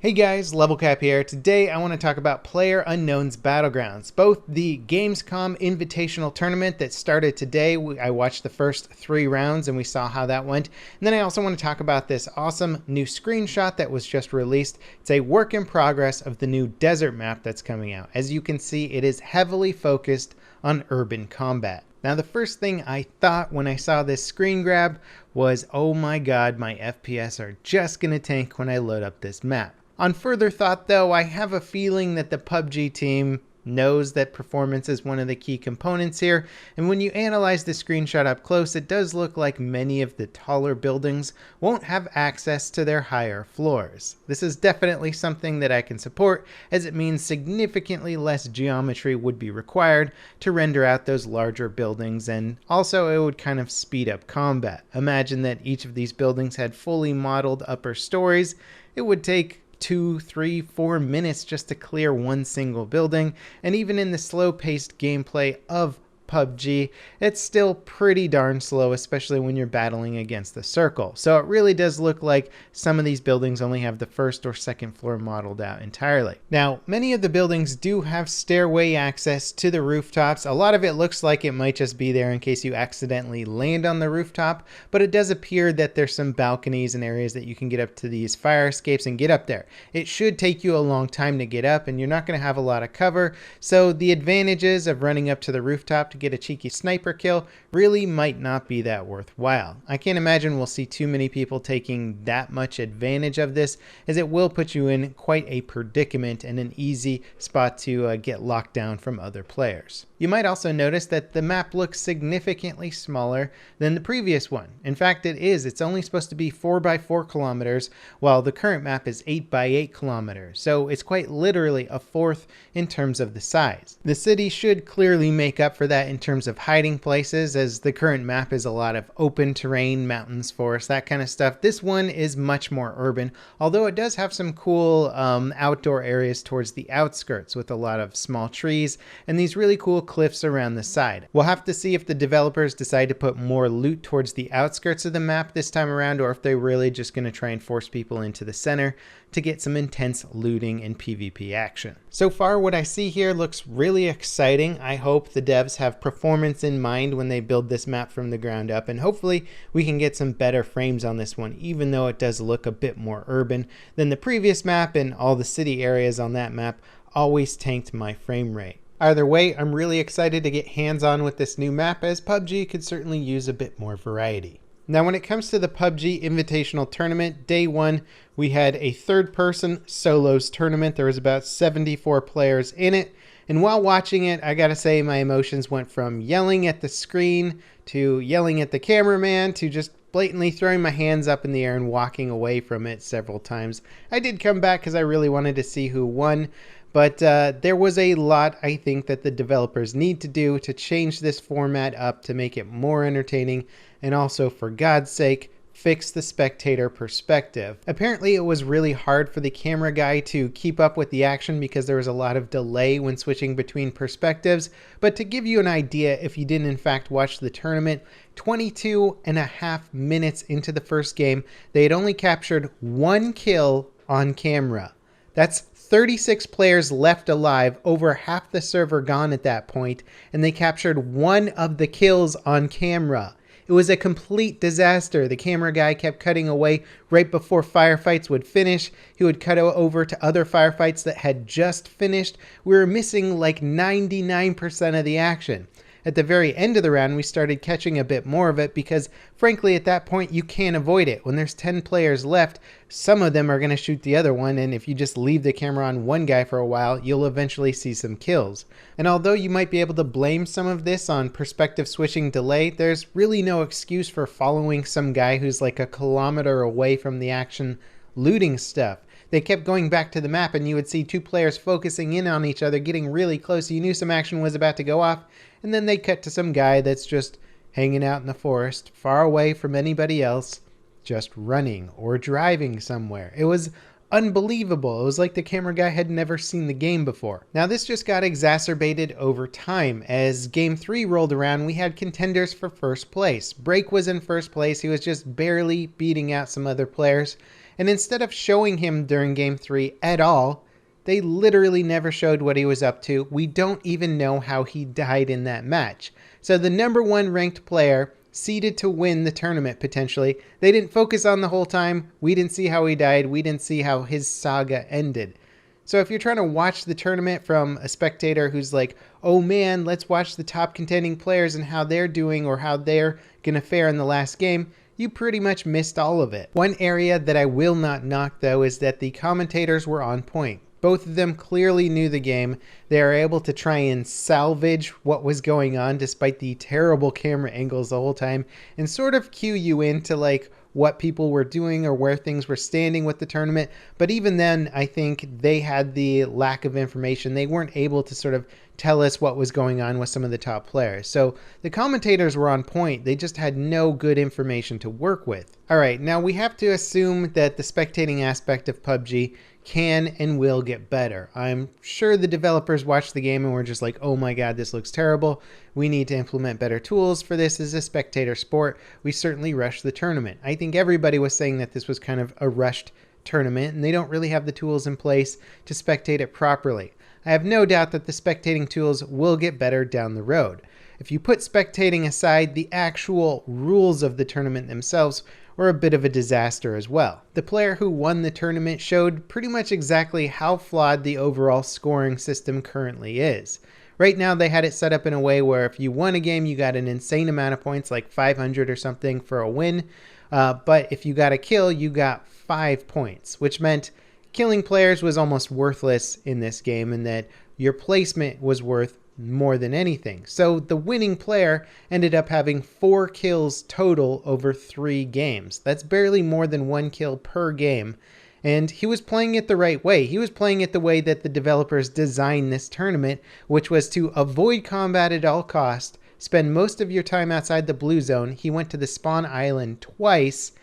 Hey guys, Level Cap here. Today I want to talk about PlayerUnknown's Battlegrounds, both the Gamescom Invitational Tournament that started today. I watched the first 3 rounds and we saw how that went. And then I also want to talk about this awesome new screenshot that was just released. It's a work in progress of the new desert map that's coming out. As you can see, it is heavily focused on urban combat. Now, the first thing I thought when I saw this screen grab was, oh my god, my FPS are just gonna tank when I load up this map. On further thought though, I have a feeling that the PUBG team knows that performance is one of the key components here, and when you analyze the screenshot up close, it does look like many of the taller buildings won't have access to their higher floors. This is definitely something that I can support, as it means significantly less geometry would be required to render out those larger buildings, and also it would kind of speed up combat. Imagine that each of these buildings had fully modeled upper stories. It would take 2, 3, 4 minutes just to clear one single building, and even in the slow-paced gameplay of PUBG, it's still pretty darn slow, especially when you're battling against the circle. So it really does look like some of these buildings only have the first or second floor modeled out entirely. Now, many of the buildings do have stairway access to the rooftops. A lot of it looks like it might just be there in case you accidentally land on the rooftop, but it does appear that there's some balconies and areas that you can get up to these fire escapes and get up there. It should take you a long time to get up, and you're not going to have a lot of cover, so the advantages of running up to the rooftop to get a cheeky sniper kill really might not be that worthwhile. I can't imagine we'll see too many people taking that much advantage of this, as it will put you in quite a predicament and an easy spot to get locked down from other players. You might also notice that the map looks significantly smaller than the previous one. In fact, it is. It's only supposed to be 4 by 4 kilometers, while the current map is 8 by 8 kilometers. So it's quite literally a fourth in terms of the size. The city should clearly make up for that in terms of hiding places, as the current map is a lot of open terrain, mountains, forests, that kind of stuff. This one is much more urban, although it does have some cool outdoor areas towards the outskirts with a lot of small trees and these really cool cliffs around the side. We'll have to see if the developers decide to put more loot towards the outskirts of the map this time around, or if they're really just going to try and force people into the center to get some intense looting and PvP action. So far, what I see here looks really exciting. I hope the devs have performance in mind when they build this map from the ground up, and hopefully we can get some better frames on this one, even though it does look a bit more urban than the previous map, and all the city areas on that map always tanked my frame rate. Either way, I'm really excited to get hands-on with this new map, as PUBG could certainly use a bit more variety. Now, when it comes to the PUBG Invitational Tournament, day 1, we had a third-person solos tournament. There was about 74 players in it. And while watching it, I gotta say my emotions went from yelling at the screen to yelling at the cameraman to just blatantly throwing my hands up in the air and walking away from it several times. I did come back because I really wanted to see who won. But there was a lot, I think, that the developers need to do to change this format up to make it more entertaining, and also, for God's sake, fix the spectator perspective. Apparently, it was really hard for the camera guy to keep up with the action because there was a lot of delay when switching between perspectives. But to give you an idea, if you didn't in fact watch the tournament, 22.5 minutes into the first game, they had only captured 1 kill on camera. That's 36 players left alive, over half the server gone at that point, and they captured 1 of the kills on camera. It was a complete disaster. The camera guy kept cutting away right before firefights would finish. He would cut over to other firefights that had just finished. We were missing like 99% of the action. At the very end of the round, we started catching a bit more of it because, frankly, at that point, you can't avoid it. When there's 10 players left, some of them are going to shoot the other one, and if you just leave the camera on one guy for a while, you'll eventually see some kills. And although you might be able to blame some of this on perspective switching delay, there's really no excuse for following some guy who's like a kilometer away from the action looting stuff. They kept going back to the map, and you would see 2 players focusing in on each other, getting really close. You knew some action was about to go off, and then they'd cut to some guy that's just hanging out in the forest, far away from anybody else, just running or driving somewhere. It was unbelievable. It was like the camera guy had never seen the game before. Now, this just got exacerbated over time. As Game 3 rolled around, we had contenders for first place. Break was in first place. He was just barely beating out some other players. And instead of showing him during Game 3 at all, they literally never showed what he was up to. We don't even know how he died in that match. So the #1 ranked player seeded to win the tournament potentially, they didn't focus on the whole time. We didn't see how he died. We didn't see how his saga ended. So if you're trying to watch the tournament from a spectator who's like, oh man, let's watch the top contending players and how they're doing or how they're going to fare in the last game, you pretty much missed all of it. One area that I will not knock though is that the commentators were on point. Both of them clearly knew the game. They are able to try and salvage what was going on despite the terrible camera angles the whole time and sort of cue you into like what people were doing or where things were standing with the tournament. But even then, I think they had the lack of information. They weren't able to sort of tell us what was going on with some of the top players. So the commentators were on point. They just had no good information to work with. All right, now we have to assume that the spectating aspect of PUBG can and will get better. I'm sure the developers watched the game and were just like, oh my god, this looks terrible. We need to implement better tools for this as a spectator sport. We certainly rushed the tournament. I think everybody was saying that this was kind of a rushed tournament and they don't really have the tools in place to spectate it properly. I have no doubt that the spectating tools will get better down the road. If you put spectating aside, the actual rules of the tournament themselves were a bit of a disaster as well. The player who won the tournament showed pretty much exactly how flawed the overall scoring system currently is. Right now they had it set up in a way where if you won a game, you got an insane amount of points, like 500 or something for a win. But if you got a kill, you got 5 points, which meant killing players was almost worthless in this game and that your placement was worth more than anything. So the winning player ended up having 4 kills total over 3 games. That's barely more than 1 kill per game. And he was playing it the right way. He was playing it the way that the developers designed this tournament, which was to avoid combat at all costs, spend most of your time outside the blue zone. He went to the spawn island twice.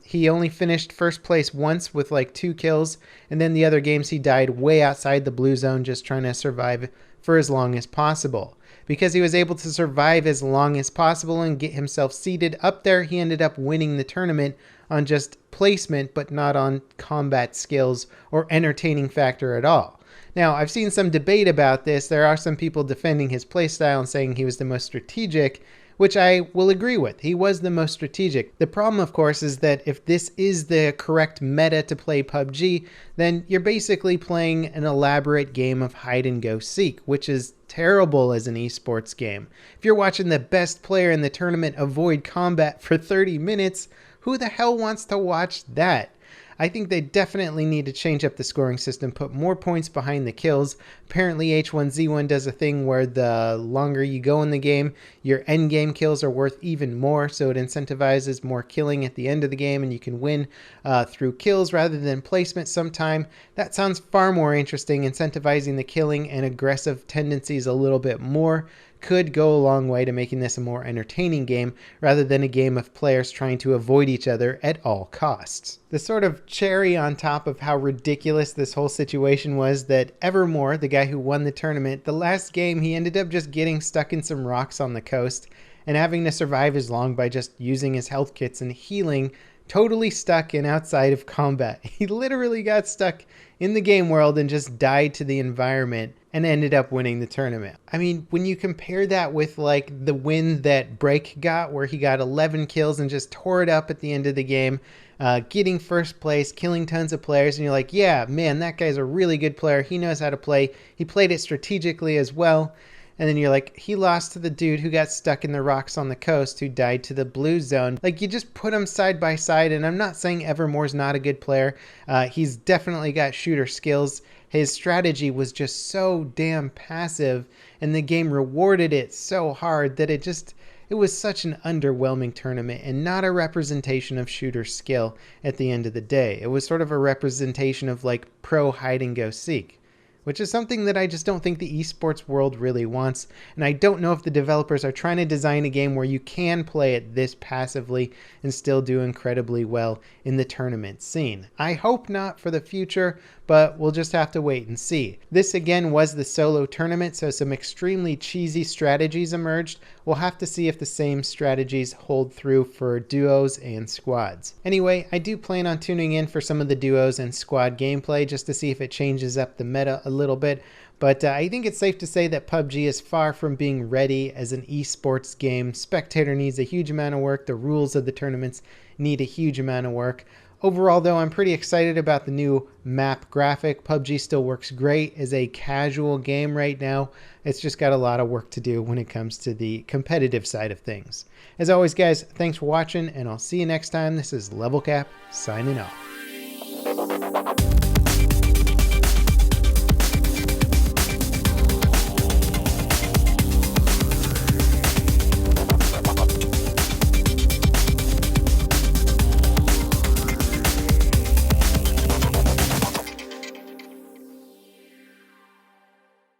He only finished first place once with like 2 kills. And then the other games he died way outside the blue zone just trying to survive for as long as possible. Because he was able to survive as long as possible and get himself seated up there, he ended up winning the tournament on just placement, but not on combat skills or entertaining factor at all. Now, I've seen some debate about this. There are some people defending his playstyle and saying he was the most strategic, which I will agree with. He was the most strategic. The problem, of course, is that if this is the correct meta to play PUBG, then you're basically playing an elaborate game of hide and go seek, which is terrible as an esports game. If you're watching the best player in the tournament avoid combat for 30 minutes, who the hell wants to watch that? I think they definitely need to change up the scoring system, put more points behind the kills. Apparently H1Z1 does a thing where the longer you go in the game, your end game kills are worth even more, so it incentivizes more killing at the end of the game and you can win through kills rather than placement sometime. That sounds far more interesting. Incentivizing the killing and aggressive tendencies a little bit more could go a long way to making this a more entertaining game rather than a game of players trying to avoid each other at all costs. The sort of cherry on top of how ridiculous this whole situation was that Evermore, the guy who won the tournament, the last game he ended up just getting stuck in some rocks on the coast and having to survive as long by just using his health kits and healing, totally stuck and outside of combat. He literally got stuck in the game world and just died to the environment and ended up winning the tournament. I mean, when you compare that with like the win that Break got, where he got 11 kills and just tore it up at the end of the game, getting first place, killing tons of players, and you're like, yeah, man, that guy's a really good player. He knows how to play. He played it strategically as well. And then you're like, he lost to the dude who got stuck in the rocks on the coast who died to the blue zone. Like, you just put them side by side, and I'm not saying Evermore's not a good player. He's definitely got shooter skills. His strategy was just so damn passive, and the game rewarded it so hard that it was such an underwhelming tournament and not a representation of shooter skill at the end of the day. It was sort of a representation of like pro hide and go seek, which is something that I just don't think the esports world really wants. And I don't know if the developers are trying to design a game where you can play it this passively and still do incredibly well in the tournament scene. I hope not for the future, but we'll just have to wait and see. This again was the solo tournament, so some extremely cheesy strategies emerged. we'll have to see if the same strategies hold through for duos and squads. Anyway, I do plan on tuning in for some of the duos and squad gameplay just to see if it changes up the meta a little bit. But I think it's safe to say that PUBG is far from being ready as an esports game. Spectator needs a huge amount of work. The rules of the tournaments need a huge amount of work. Overall, though, I'm pretty excited about the new map graphic. PUBG still works great as a casual game right now. It's just got a lot of work to do when it comes to the competitive side of things. As always, guys, thanks for watching, and I'll see you next time. This is Level Cap signing off.